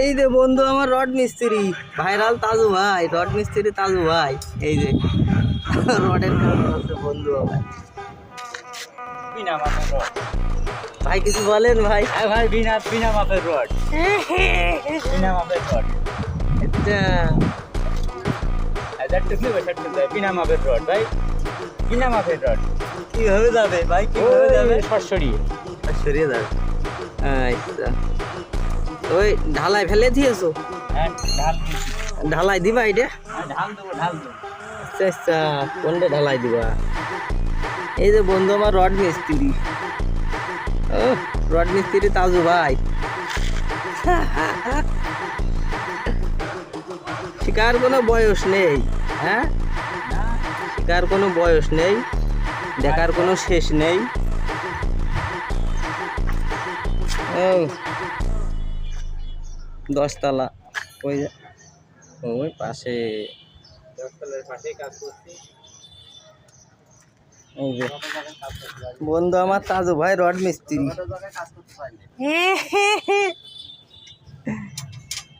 এই যে বন্ধু আমার রড মিস্ত্রি ভাইরাল তাজু ভাই, রড মিস্ত্রি তাজু ভাই। এই যে রডের কাজ করছে বন্ধু আমার। বিনা মাপের রড ভাই কিছু বলেন ভাই। হ্যাঁ ভাই, বিনা বিনা মাপের রড, বিনা মাপের রড। আচ্ছা, 1000 টাকা নেবে, 60 টাকা বিনা মাপের রড ভাই, বিনা মাপের রড। কিভাবে যাবে ভাই, কিভাবে যাবে? সরসরিয়ে সরিয়ে যাবে। আচ্ছা, ওই ঢালাই ফেলে দিয়েছো? হ্যাঁ, ঢাল দিয়েছি। ঢালাই দিবা এটা? হ্যাঁ, ঢাল দেবো, ঢাল দেবো। আচ্ছা আচ্ছা, কোনটা ঢালাই দিবা? এই যে বন্ধু আমার রড মিস্ত্রি, ও রড মিস্ত্রি তাজু ভাই। শিকার কোনো বয়স নেই, হ্যাঁ শিকার কোনো বয়স নেই, দেখার কোনো শেষ নেই। ও 10 তলা ওই যে, ওই পাশে। 10 তলার পাশেই কাজ করছি। এই যে বন্ধু আমার তাজু ভাই রড মিস্ত্রি। কাজ করতে পারলে